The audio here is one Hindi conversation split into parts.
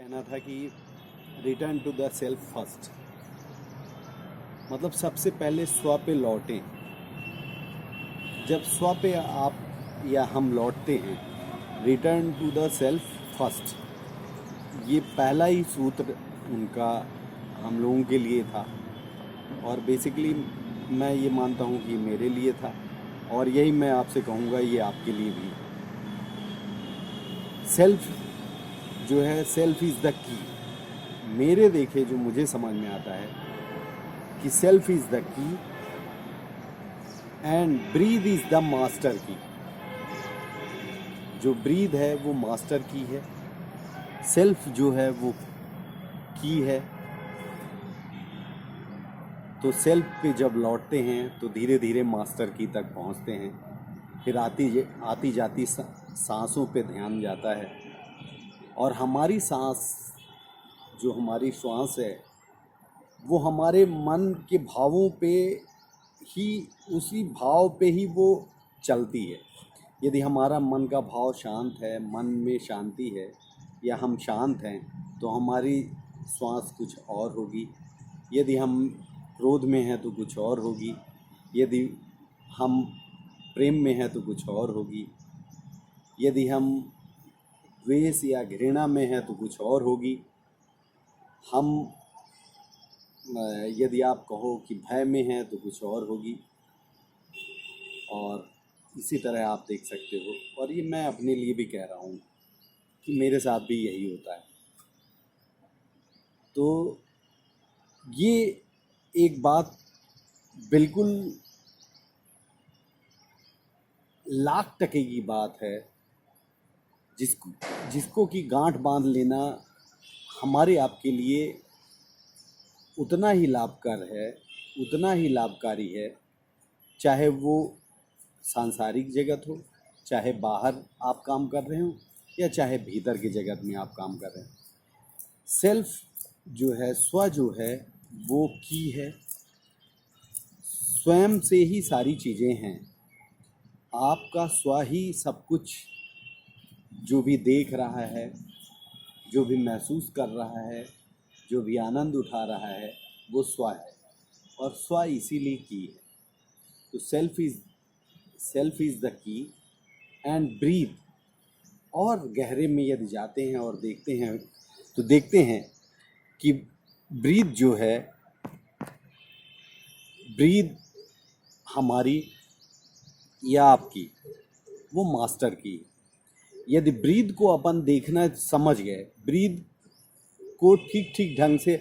कहना था कि return to the self first, मतलब सबसे पहले स्व पे लौटें। जब स्व पे आप या हम लौटते हैं, return to the self first, ये पहला ही सूत्र उनका हम लोगों के लिए था। और बेसिकली मैं ये मानता हूँ कि मेरे लिए था, और यही मैं आपसे कहूँगा ये आपके लिए भी। सेल्फ जो है, सेल्फ इज़ द की। मेरे देखे जो मुझे समझ में आता है कि self is the key and breathe is the master की। जो ब्रीद है वो मास्टर की है, सेल्फ जो है वो की है। तो सेल्फ पे जब लौटते हैं तो धीरे धीरे मास्टर की तक पहुंचते हैं। फिर आती जाती सांसों पे ध्यान जाता है, और हमारी सांस जो हमारी श्वास है वो हमारे मन के भावों पे ही, उसी भाव पे ही वो चलती है। यदि हमारा मन का भाव शांत है, मन में शांति है, या हम शांत हैं, तो हमारी श्वास कुछ और होगी। यदि हम क्रोध में हैं तो कुछ और होगी, यदि हम प्रेम में हैं तो कुछ और होगी, यदि हम द्वेष या घृणा में हैं तो कुछ और होगी, हम यदि आप कहो कि भय में हैं तो कुछ और होगी। और इसी तरह आप देख सकते हो, और ये मैं अपने लिए भी कह रहा हूँ कि मेरे साथ भी यही होता है। तो ये एक बात बिल्कुल लाख टके की बात है, जिसको कि गांठ बांध लेना हमारे आपके लिए उतना ही लाभकर है, उतना ही लाभकारी है। चाहे वो सांसारिक जगत हो, चाहे बाहर आप काम कर रहे हो, या चाहे भीतर के जगत में आप काम कर रहे हो। सेल्फ जो है, स्व जो है वो की है। स्वयं से ही सारी चीज़ें हैं। आपका स्व ही सब कुछ, जो भी देख रहा है, जो भी महसूस कर रहा है, जो भी आनंद उठा रहा है, वो स्व है, और स्व इसीलिए की है। तो self is the key and breath. और गहरे में यदि जाते हैं और देखते हैं तो देखते हैं कि ब्रीथ जो है, ब्रीथ हमारी या आपकी, वो मास्टर की। यदि ब्रीथ को अपन देखना समझ गए, ब्रीथ को ठीक ठीक ढंग से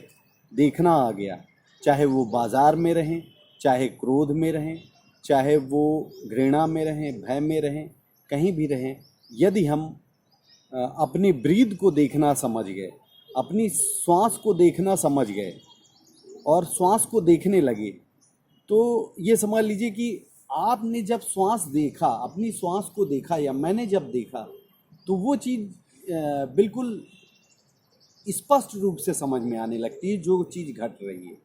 देखना आ गया, चाहे वो बाज़ार में रहें, चाहे क्रोध में रहें, चाहे वो घृणा में रहें, भय में रहें, कहीं भी रहें, यदि हम अपनी ब्रीथ को देखना समझ गए, अपनी श्वास को देखना समझ गए और श्वास को देखने लगे, तो ये समझ लीजिए कि आपने जब श्वास देखा, अपनी श्वास को देखा, या मैंने जब देखा, तो वो चीज़ बिल्कुल स्पष्ट रूप से समझ में आने लगती है जो चीज़ घट रही है।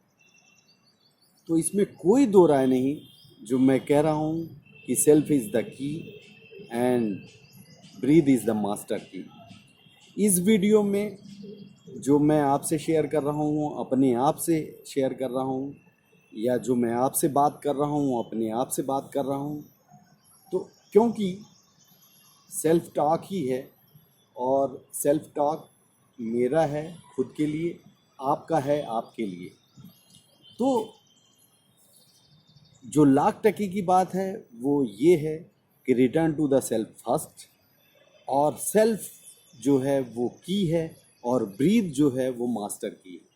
तो इसमें कोई दो राय नहीं जो मैं कह रहा हूँ कि self is the key and breath is the master key. इस वीडियो में जो मैं आपसे शेयर कर रहा हूँ, अपने आप से शेयर कर रहा हूँ, या जो मैं आपसे बात कर रहा हूँ, अपने आप से बात कर रहा हूँ, तो क्योंकि सेल्फ टॉक ही है, और सेल्फ टॉक मेरा है खुद के लिए, आपका है आपके लिए। तो जो लाख टके की बात है वो ये है कि return to the self first, और सेल्फ जो है वो की है, और ब्रीथ जो है वो मास्टर की है।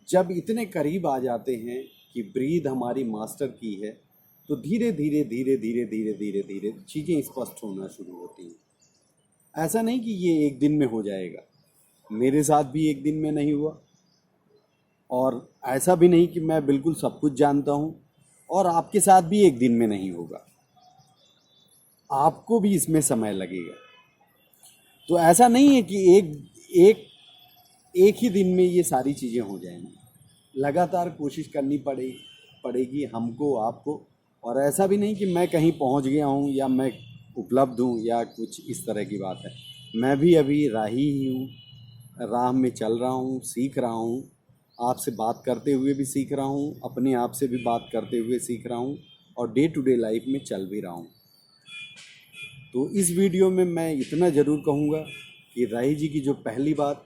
जब इतने करीब आ जाते हैं कि ब्रीथ हमारी मास्टर की है, तो धीरे धीरे धीरे धीरे धीरे धीरे धीरे चीज़ें स्पष्ट होना शुरू होती हैं। ऐसा नहीं कि ये एक दिन में हो जाएगा, मेरे साथ भी एक दिन में नहीं हुआ, और ऐसा भी नहीं कि मैं बिल्कुल सब कुछ जानता हूँ, और आपके साथ भी एक दिन में नहीं होगा, आपको भी इसमें समय लगेगा। तो ऐसा नहीं है कि एक ही दिन में ये सारी चीज़ें हो जाएंगी। लगातार कोशिश करनी पड़ेगी हमको, आपको। और ऐसा भी नहीं कि मैं कहीं पहुंच गया हूं, या मैं उपलब्ध हूं, या कुछ इस तरह की बात है। मैं भी अभी राही ही हूं, राह में चल रहा हूँ, सीख रहा हूँ, आपसे बात करते हुए भी सीख रहा हूँ, अपने आप से भी बात करते हुए सीख रहा हूँ और डे टू डे लाइफ में चल भी रहा हूँ। तो इस वीडियो में मैं इतना ज़रूर कहूँगा कि राही जी की जो पहली बात